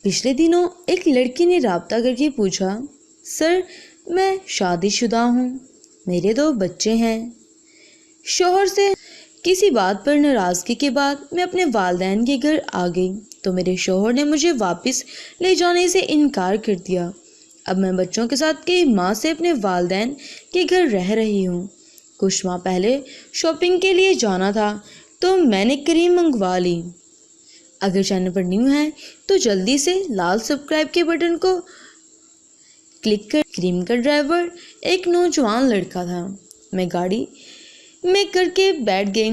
پچھلے دنوں ایک لڑکی نے رابطہ کر کے پوچھا، سر میں شادی شدہ ہوں، میرے 2 بچے ہیں۔ شوہر سے کسی بات پر ناراضگی کے بعد میں اپنے والدین کے گھر آ گئی تو میرے شوہر نے مجھے واپس لے جانے سے انکار کر دیا۔ اب میں بچوں کے ساتھ کئی ماہ سے اپنے والدین کے گھر رہ رہی ہوں۔ کچھ ماہ پہلے شاپنگ کے لیے جانا تھا تو میں نے کریم منگوا لی۔ اگر چینل پر نیو ہے تو جلدی سے لال سبسکرائب کے بٹن کو کلک کر۔ کریم کا ڈرائیور ایک نوجوان لڑکا تھا۔ میں گاڑی میں کر کے بیٹھ گئی،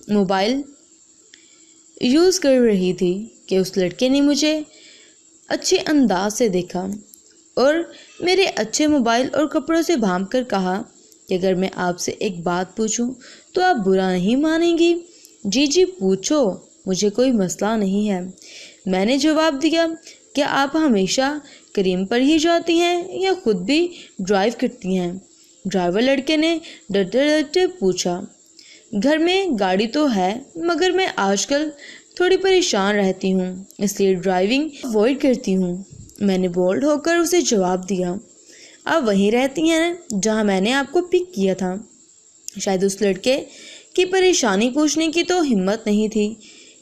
موبائل یوز کر رہی تھی کہ اس لڑکے نے مجھے اچھے انداز سے دیکھا اور میرے اچھے موبائل اور کپڑوں سے بھانپ کر کہا کہ اگر میں آپ سے ایک بات پوچھوں تو آپ برا نہیں مانیں گی؟ جی پوچھو، مجھے کوئی مسئلہ نہیں ہے۔ میں نے جواب دیا، کیا آپ ہمیشہ کریم پر ہی جاتی ہیں یا خود بھی ڈرائیو کرتی ہیں؟ ڈرائیور لڑکے نے ڈرتے ڈرتے پوچھا، گھر میں گاڑی تو ہے مگر میں آج کل تھوڑی پریشان رہتی ہوں اس لیے ڈرائیونگ اوائڈ کرتی ہوں۔ میں نے بولڈ ہو کر اسے جواب دیا، آپ وہیں رہتی ہیں جہاں میں نے آپ کو پک کیا تھا۔ شاید اس لڑکے کی پریشانی پوچھنے کی تو ہمت نہیں تھی،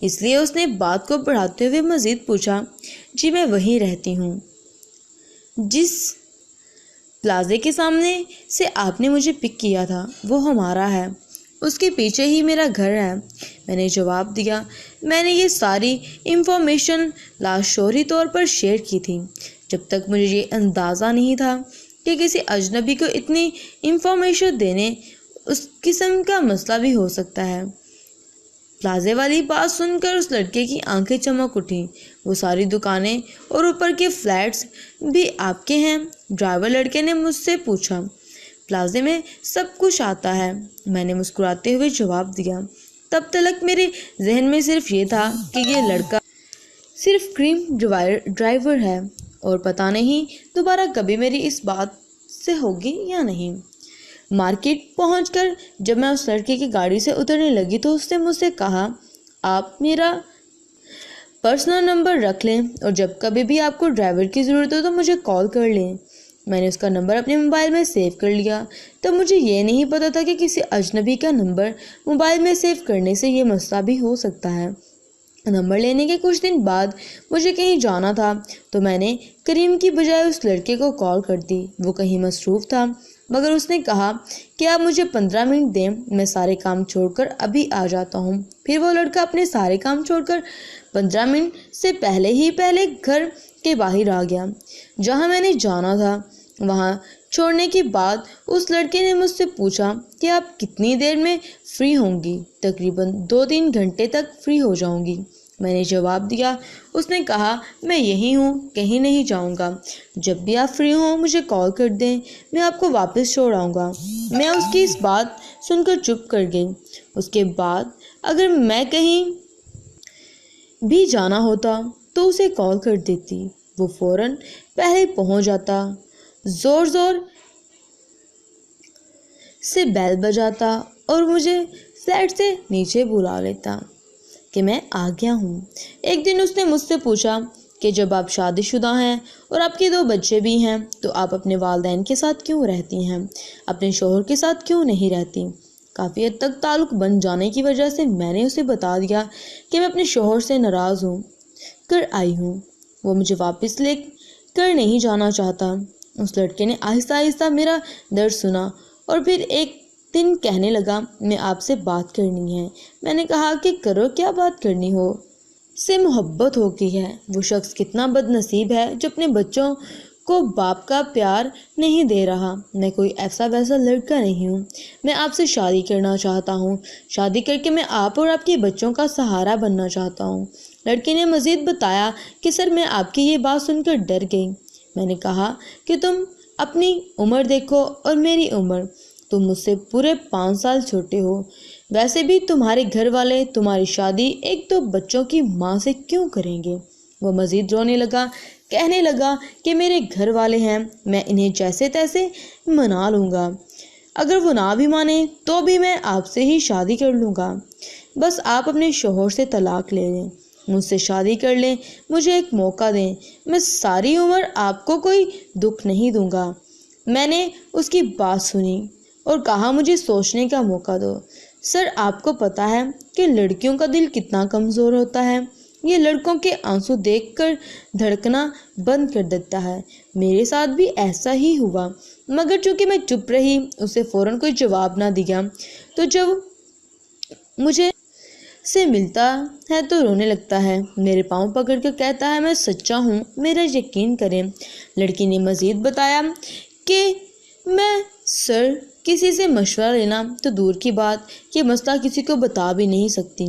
اس لیے اس نے بات کو بڑھاتے ہوئے مزید پوچھا، جی میں وہیں رہتی ہوں جس پلازے کے سامنے سے آپ نے مجھے پک کیا تھا، وہ ہمارا ہے، اس کے پیچھے ہی میرا گھر ہے۔ میں نے جواب دیا، میں نے یہ ساری انفارمیشن لاشعوری طور پر شیئر کی تھی جب تک مجھے یہ اندازہ نہیں تھا کہ کسی اجنبی کو اتنی انفارمیشن دینے اس قسم کا مسئلہ بھی ہو سکتا ہے۔ پلازے والی بات سن کر اس لڑکے کی آنکھیں چمک اٹھیں، وہ ساری دکانیں اور اوپر کے فلیٹس بھی آپ کے ہیں؟ ڈرائیور لڑکے نے مجھ سے پوچھا۔ پلازے میں سب کچھ آتا ہے، میں نے مسکراتے ہوئے جواب دیا۔ تب تک میرے ذہن میں صرف یہ تھا کہ یہ لڑکا صرف کریم ڈرائیور ہے اور پتہ نہیں دوبارہ کبھی میری اس بات سے ہوگی یا نہیں۔ مارکیٹ پہنچ کر جب میں اس لڑکے کی گاڑی سے اترنے لگی تو اس نے مجھ سے کہا، آپ میرا پرسنل نمبر رکھ لیں اور جب کبھی بھی آپ کو ڈرائیور کی ضرورت ہو تو مجھے کال کر لیں۔ میں نے اس کا نمبر اپنے موبائل میں سیو کر لیا۔ تب مجھے یہ نہیں پتا تھا کہ کسی اجنبی کا نمبر موبائل میں سیو کرنے سے یہ مسئلہ بھی ہو سکتا ہے۔ نمبر لینے کے کچھ دن بعد مجھے کہیں جانا تھا تو میں نے کریم کی بجائے اس لڑکے کو کال کر دی۔ وہ کہیں مصروف تھا مگر اس نے کہا کہ آپ مجھے 15 منٹ دیں، میں سارے کام چھوڑ کر ابھی آ جاتا ہوں۔ پھر وہ لڑکا اپنے سارے کام چھوڑ کر 15 منٹ سے پہلے گھر کے باہر آ گیا جہاں میں نے جانا تھا۔ وہاں چھوڑنے کے بعد اس لڑکے نے مجھ سے پوچھا کہ آپ کتنی دیر میں فری ہوں گی؟ تقریباً 2-3 گھنٹے تک فری ہو جاؤں گی، میں نے جواب دیا۔ اس نے کہا، میں یہی ہوں، کہیں نہیں جاؤں گا، جب بھی آپ فری ہوں مجھے کال کر دیں، میں آپ کو واپس چھوڑ آؤں گا۔ میں اس کی اس بات سن کر چپ کر گئی۔ اس کے بعد اگر میں کہیں بھی جانا ہوتا تو اسے کال کر دیتی، وہ فوراً پہلے پہنچ جاتا، زور سے بیل بجاتا اور مجھے فلیٹ سے نیچے بلا لیتا کہ میں آ گیا ہوں۔ ایک دن اس نے مجھ سے پوچھا کہ جب آپ شادی شدہ ہیں اور آپ کے 2 بچے بھی ہیں تو آپ اپنے والدین کے ساتھ کیوں رہتی ہیں، اپنے شوہر کے ساتھ کیوں نہیں رہتی؟ کافی حد تک تعلق بن جانے کی وجہ سے میں نے اسے بتا دیا کہ میں اپنے شوہر سے ناراض ہو کر آئی ہوں، وہ مجھے واپس لے کر نہیں جانا چاہتا۔ اس لڑکے نے آہستہ آہستہ میرا درد سنا اور پھر ایک دن کہنے لگا، میں آپ سے بات کرنی ہے۔ میں نے کہا کہ کرو، کیا بات کرنی ہو؟ سے محبت ہو گئی ہے۔ وہ شخص کتنا بد نصیب ہے جو اپنے بچوں کو باپ کا پیار نہیں دے رہا۔ میں کوئی ایسا ویسا لڑکا نہیں ہوں، میں آپ سے شادی کرنا چاہتا ہوں، شادی کر کے میں آپ اور آپ کے بچوں کا سہارا بننا چاہتا ہوں۔ لڑکے نے مزید بتایا کہ سر میں آپ کی یہ بات سن کر ڈر گئی۔ میں نے کہا کہ تم اپنی عمر دیکھو اور میری عمر، تم مجھ سے پورے 5 سال چھوٹے ہو، ویسے بھی تمہارے گھر والے تمہاری شادی 1-2 بچوں کی ماں سے کیوں کریں گے؟ وہ مزید رونے لگا، کہنے لگا کہ میرے گھر والے ہیں، میں انہیں جیسے تیسے منا لوں گا، اگر وہ نہ بھی مانے تو بھی میں آپ سے ہی شادی کر لوں گا، بس آپ اپنے شوہر سے طلاق لے لیں۔ مجھ سے شادی کر لیں، مجھے ایک موقع دیں، میں ساری عمر آپ کو کوئی دکھ نہیں دوں گا۔ میں نے اس کی بات سنی اور کہا مجھے سوچنے کا موقع دو۔ سر، آپ کو پتا ہے کہ لڑکیوں کا دل کتنا کمزور ہوتا ہے، یہ لڑکوں کے آنسو دیکھ کر دھڑکنا بند کر دیتا ہے۔ میرے ساتھ بھی ایسا ہی ہوا، مگر چونکہ میں چپ رہی، اسے فوراً کوئی جواب نہ دیا، تو جب مجھے سے ملتا ہے تو رونے لگتا ہے، میرے پاؤں پکڑ کر کہتا ہے میں سچا ہوں، میرا یقین کریں۔ لڑکی نے مزید بتایا کہ میں سر کسی سے مشورہ لینا تو دور کی بات، یہ مسئلہ کسی کو بتا بھی نہیں سکتی۔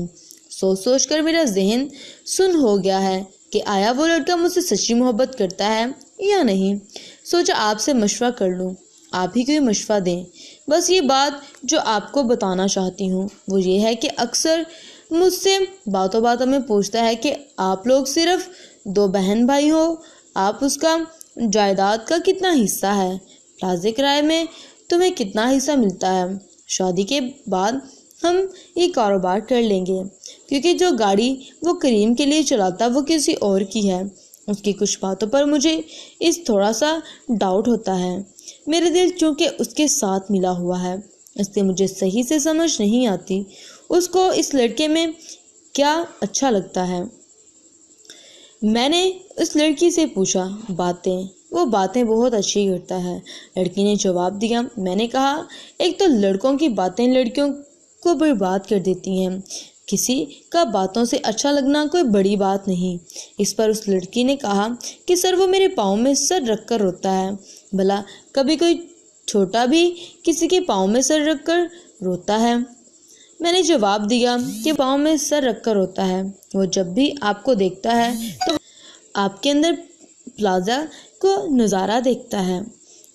سوچ سوچ کر میرا ذہن سن ہو گیا ہے کہ آیا وہ لڑکا مجھ سے سچی محبت کرتا ہے یا نہیں۔ سوچا آپ سے مشورہ کر لوں، آپ ہی کوئی مشورہ دیں۔ بس یہ بات جو آپ کو بتانا چاہتی ہوں وہ یہ ہے کہ اکثر مجھ سے باتوں باتوں میں پوچھتا ہے کہ آپ لوگ صرف 2 بہن بھائی ہو، آپ اس کا جائیداد کا کتنا حصہ ہے، پلازے کرائے میں تمہیں کتنا حصہ ملتا ہے، شادی کے بعد ہم یہ کاروبار کر لیں گے، کیونکہ جو گاڑی وہ کریم کے لیے چلاتا وہ کسی اور کی ہے۔ اس کی کچھ باتوں پر مجھے اس تھوڑا سا ڈاؤٹ ہوتا ہے، میرے دل چونکہ اس کے ساتھ ملا ہوا ہے، اس لیے مجھے صحیح سے سمجھ نہیں آتی اس کو اس لڑکے میں کیا اچھا لگتا ہے۔ میں نے اس لڑکی سے پوچھا، وہ باتیں بہت اچھی کرتا ہے، لڑکی نے جواب دیا۔ میں نے کہا، ایک تو لڑکوں کی باتیں لڑکیوں کو برباد کر دیتی ہیں، کسی کا باتوں سے اچھا لگنا کوئی بڑی بات نہیں۔ اس پر اس لڑکی نے کہا کہ سر وہ میرے پاؤں میں سر رکھ کر روتا ہے، بھلا کبھی کوئی چھوٹا بھی کسی کے پاؤں میں سر رکھ کر روتا ہے؟ میں نے جواب دیا کہ پاؤں میں سر رکھ کر روتا ہے، وہ جب بھی آپ کو دیکھتا ہے تو آپ کے اندر پلازا کو نظارہ دیکھتا ہے،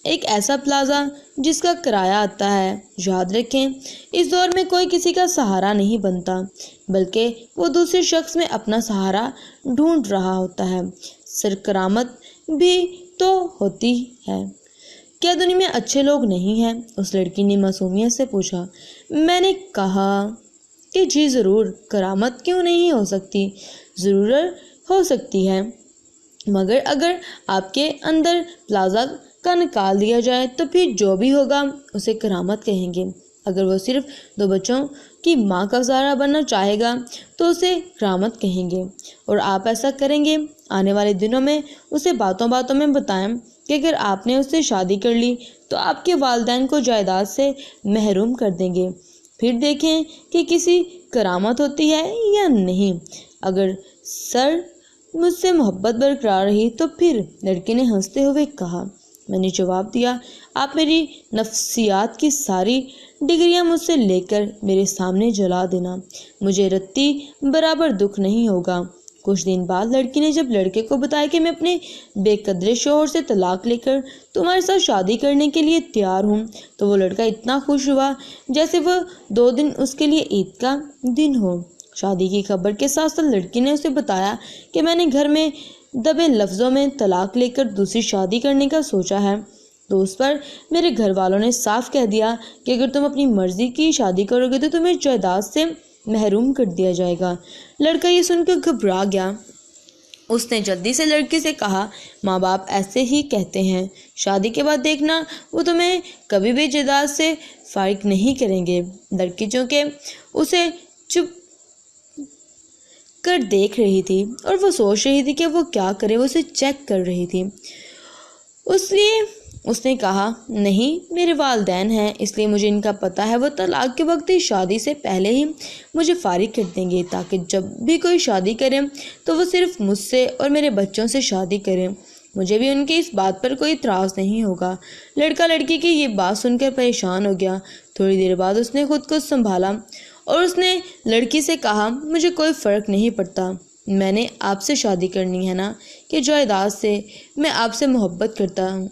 ایک ایسا پلازا جس کا کرایہ آتا ہے۔ یاد رکھیں، اس دور میں کوئی کسی کا سہارا نہیں بنتا، بلکہ وہ دوسرے شخص میں اپنا سہارا ڈھونڈ رہا ہوتا ہے۔ سر، کرامت بھی تو ہوتی ہے، کیا دنیا میں اچھے لوگ نہیں ہیں؟ اس لڑکی نے معصومیت سے پوچھا۔ میں نے کہا کہ جی ضرور، کرامت کیوں نہیں ہو سکتی، ضرور ہو سکتی ہے، مگر اگر آپ کے اندر پلازا کا نکال دیا جائے تو پھر جو بھی ہوگا اسے کرامت کہیں گے۔ اگر وہ صرف 2 بچوں کی ماں کا سہارا بننا چاہے گا تو اسے کرامت کہیں گے، اور آپ ایسا کریں گے۔ آنے والے دنوں میں اسے باتوں باتوں میں بتائیں کہ اگر آپ نے اس سے شادی کر لی تو آپ کے والدین کو جائیداد سے محروم کر دیں گے، پھر دیکھیں کہ کسی کرامت ہوتی ہے یا نہیں۔ اگر سر مجھ سے محبت برقرار رہی تو پھر، لڑکی نے ہنستے ہوئے کہا۔ میں نے جواب دیا، آپ میری نفسیات کی ساری ڈگریاں مجھ سے لے کر میرے سامنے جلا دینا، مجھے رتی برابر دکھ نہیں ہوگا۔ کچھ دن بعد لڑکی نے جب لڑکے کو بتایا کہ میں اپنے بے قدرے شوہر سے طلاق لے کر تمہارے ساتھ شادی کرنے کے لیے تیار ہوں، تو وہ لڑکا اتنا خوش ہوا جیسے وہ 2 دن اس کے لیے عید کا دن ہو۔ شادی کی خبر کے ساتھ ساتھ لڑکی نے اسے بتایا کہ میں نے گھر میں دبے لفظوں میں طلاق لے کر دوسری شادی کرنے کا سوچا ہے، تو اس پر میرے گھر والوں نے صاف کہہ دیا کہ اگر تم اپنی مرضی کی شادی کرو گے تو تمہیں جائیداد سے محروم کر دیا جائے گا۔ لڑکا یہ سن کر گھبرا گیا، اس نے جلدی سے لڑکی سے کہا، ماں باپ ایسے ہی کہتے ہیں، شادی کے بعد دیکھنا وہ تمہیں کبھی بھی جائیداد سے فارغ نہیں کریں گے۔ لڑکی چونکہ اسے چپ کر دیکھ رہی تھی اور وہ سوچ رہی تھی کہ وہ کیا کرے، وہ اسے چیک کر رہی تھی، اس لیے اس نے کہا، نہیں، میرے والدین ہیں، اس لیے مجھے ان کا پتہ ہے، وہ طلاق کے وقت ہی شادی سے پہلے ہی مجھے فارغ کر دیں گے، تاکہ جب بھی کوئی شادی کرے تو وہ صرف مجھ سے اور میرے بچوں سے شادی کرے، مجھے بھی ان کی اس بات پر کوئی اعتراض نہیں ہوگا۔ لڑکا لڑکی کی یہ بات سن کر پریشان ہو گیا۔ تھوڑی دیر بعد اس نے خود کو سنبھالا اور اس نے لڑکی سے کہا، مجھے کوئی فرق نہیں پڑتا، میں نے آپ سے شادی کرنی ہے نا کہ جائیداد سے، میں آپ سے محبت کرتا ہوں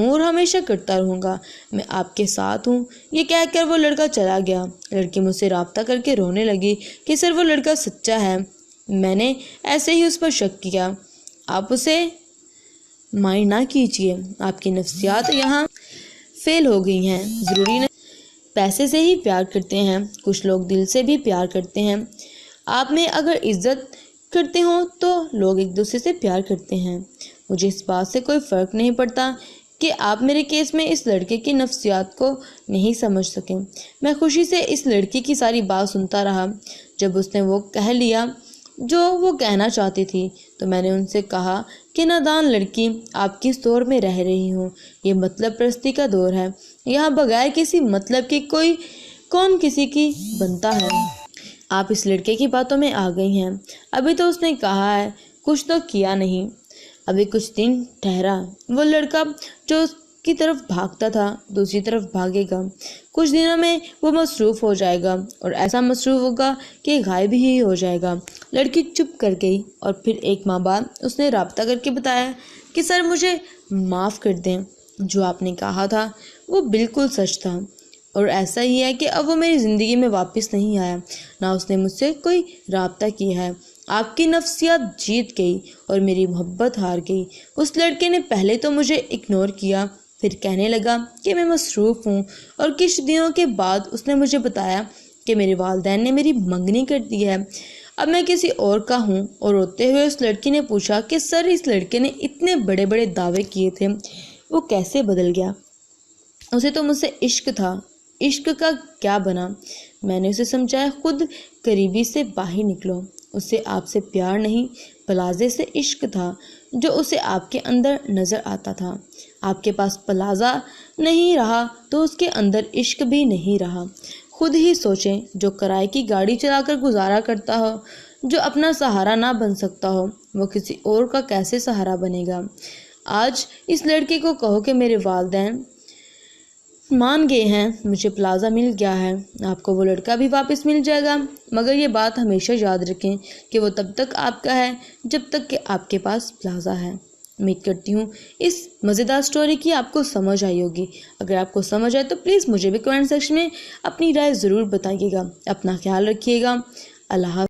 اور ہمیشہ کرتا رہوں گا، میں آپ کے ساتھ ہوں۔ یہ کہہ کر وہ لڑکا چلا گیا۔ لڑکی مجھ سے رابطہ کر کے رونے لگی کہ سر وہ لڑکا سچا ہے، میں نے ایسے ہی اس پر شک کیا۔ آپ اسے مائنڈ نہ کیجیے، آپ کی نفسیات یہاں فیل ہو گئی ہیں، ضروری نہیں پیسے سے ہی پیار کرتے ہیں، کچھ لوگ دل سے بھی پیار کرتے ہیں، آپ میں اگر عزت کرتے ہوں تو لوگ ایک دوسرے سے پیار کرتے ہیں۔ مجھے اس بات سے کوئی فرق نہیں پڑتا کہ آپ میرے کیس میں اس لڑکے کی نفسیات کو نہیں سمجھ سکیں۔ میں خوشی سے اس لڑکی کی ساری بات سنتا رہا۔ جب اس نے وہ کہہ لیا جو وہ کہنا چاہتی تھی تو میں نے ان سے کہا کہ نادان لڑکی، آپ کس دور میں رہ رہی ہوں؟ یہ مطلب پرستی کا دور ہے۔ یہاں بغیر کسی مطلب کے کون کسی کی بنتا ہے؟ آپ اس لڑکے کی باتوں میں آ گئی ہیں۔ ابھی تو اس نے کہا ہے، کچھ تو کیا نہیں۔ ابھی کچھ دن ٹھہرا، وہ لڑکا جو اس کی طرف بھاگتا تھا دوسری طرف بھاگے گا۔ کچھ دنوں میں وہ مصروف ہو جائے گا اور ایسا مصروف ہوگا کہ غائب ہی ہو جائے گا۔ لڑکی چپ کر گئی اور پھر ایک ماہ بعد اس نے رابطہ کر کے بتایا کہ سر مجھے معاف کر دیں، جو آپ نے کہا تھا وہ بالکل سچ تھا، اور ایسا ہی ہے کہ اب وہ میری زندگی میں واپس نہیں آیا، نہ اس نے مجھ سے کوئی رابطہ کیا ہے۔ آپ کی نفسیات جیت گئی اور میری محبت ہار گئی۔ اس لڑکے نے پہلے تو مجھے اگنور کیا، پھر کہنے لگا کہ میں مصروف ہوں، اور کچھ دنوں کے بعد اس نے مجھے بتایا کہ میرے والدین نے میری منگنی کر دی ہے، اب میں کسی اور کا ہوں۔ اور روتے ہوئے اس لڑکی نے پوچھا کہ سر اس لڑکے نے اتنے بڑے بڑے دعوے کیے تھے، وہ کیسے بدل گیا؟ اسے تو مجھ سے عشق تھا، عشق کا کیا بنا؟ میں نے اسے سمجھایا، خود قریبی سے باہر نکلو، اسے آپ سے پیار نہیں، پلازے سے عشق تھا جو اسے آپ کے اندر نظر آتا تھا۔ آپ کے پاس پلازہ نہیں رہا تو اس کے اندر عشق بھی نہیں رہا۔ خود ہی سوچیں، جو کرائے کی گاڑی چلا کر گزارا کرتا ہو، جو اپنا سہارا نہ بن سکتا ہو، وہ کسی اور کا کیسے سہارا بنے گا؟ آج اس لڑکے کو کہو کہ میرے والدین مان گئے ہیں، مجھے پلازہ مل گیا ہے، آپ کو وہ لڑکا بھی واپس مل جائے گا، مگر یہ بات ہمیشہ یاد رکھیں کہ وہ تب تک آپ کا ہے جب تک کہ آپ کے پاس پلازہ ہے۔ امید کرتی ہوں اس مزیدار سٹوری کی آپ کو سمجھ آئی ہوگی۔ اگر آپ کو سمجھ آئے تو پلیز مجھے بھی کمنٹ سیکشن میں اپنی رائے ضرور بتائیے گا۔ اپنا خیال رکھیے گا۔ اللہ حافظ۔